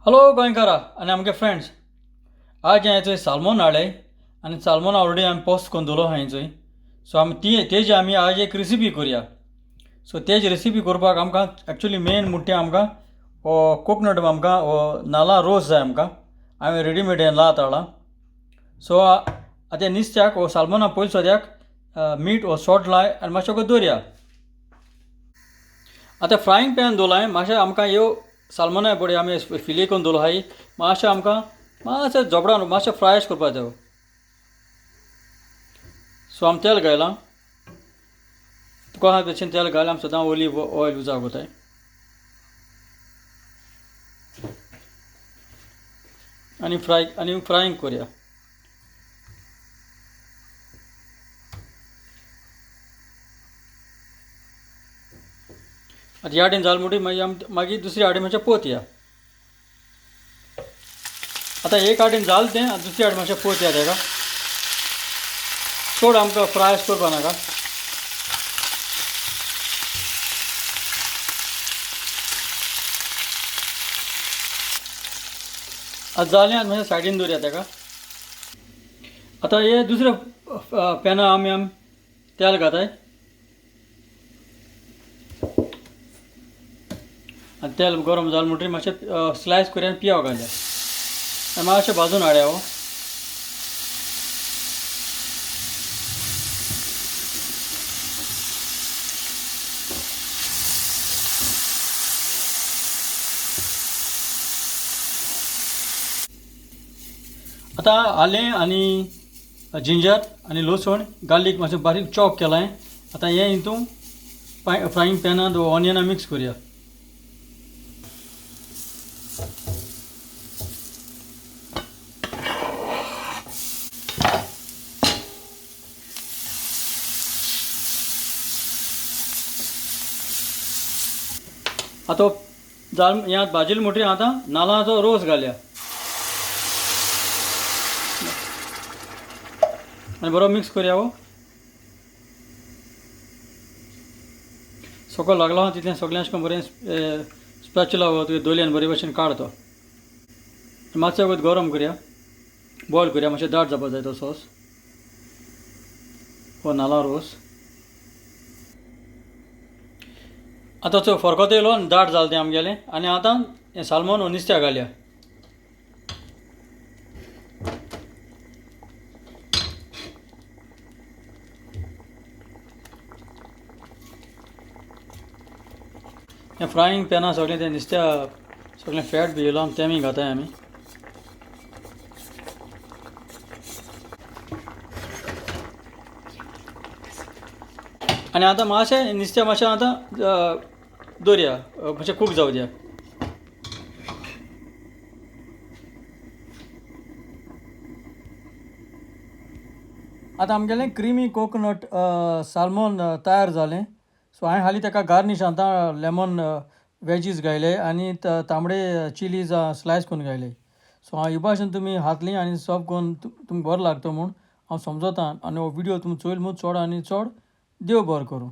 Hello गोंयकारा आनी आमगे friends. आज हांवें थंय सालमोन हाडलें आनी सालमोन ऑलरेडी आमी पोस्ट करून दवरलो हांवें थंय. सो तेजी आमी आज एक रेसिपी करुया. सो तेजी रेसिपी करपाक आमकां एक्चुली मेन म्हणटा तें आमकां हो कोकनट आमकां हो नाल्ला रोस जाय आमकां. हांवें रेडीमेड हें लात हाडला. सो आतां नुस्त्याक हो सालमोना पयलीं सद्याक मीठ हो सॉल्ट लाय आनी मातशें दवरया. आतां फ्रायींग पॅन दवरला हांवें. मातशें आमकां ह्यो सालमोना पळय आमी फिले करून दवरलो हाय मातशें आमकां मातशें झोपडावन मातशें फ्राय करपा जाय. सो आमी तेल घायलां. तुका आहा तशें तेल घाल. आमी सदां ऑलीव ऑयल यूज कोताय. आनी फ्रायींग करुया. आतां ह्या वाटेन जालें म्हणटकीर मागीर दुसऱ्या वाटेन मातशें पोवया. आतां एक वाटेन जालें तें आतां दुसऱ्या वाटेन मातशें पोवया तेका. चड आमकां फ्राय करपा नाका. आतां जालें आतां मातशें सायडीन दवरया तेका. आतां हे दुसऱ्या पॅना आमी तेल घाताय. आनी तेल गरम जालें म्हणटकीर मातशें स्लायस करून पियाव घालया आनी मातशें भाजून हाडया. आतां आलें आनी जिंजर आनी लसूण गार्लीक मातशें बारीक चॉप केलां. आतां हें हितून फ्रायींग पॅनांत ऑनियनां मिक्स करुया. आतां हें भाजिल्लें म्हणटकीर आतां नाल्लाचो रोस घालया आनी बरो मिक्स करया. सकयल लागलो आहा तितलें सगळें अशें करून बरें स्पॅचुला तुवें दोलयेन बरे भशेन काड तो. मातशें वगत गरम करया. बॉयल करया. मातशें दाट जावपा जाय तो सॉस हो नाल्ला रोस. आतां चो फरकोत येयलो आनी दाट जालें तें आमगेलें. आनी आतां हें सालमोन हो नुस्त्या घालया. हें फ्रायींग पॅना सगळें तें नुस्त्या सगळें फॅट बी येयलो तेंय घाताय आमी. आनी आतां मातशें नुस्तें मातशें आतां दवरया मातशें कूक जावं दिया. आतां आमगेलें क्रिमी कोकोनट सालमोन तयार जालें. सो हांवें हालीं ताका गार्नीश आतां लेमन वेजीस घायले आनी तांबडे चिलीज स्लायस करून घायले. सो हे भाशेन तुमी हातलीं आनी सर्व करून तुमकां बरो लागता म्हूण हांव समजतां. आनी हो व्हिडियो तुमी चोयल चड आनी चड देव बरें करूं.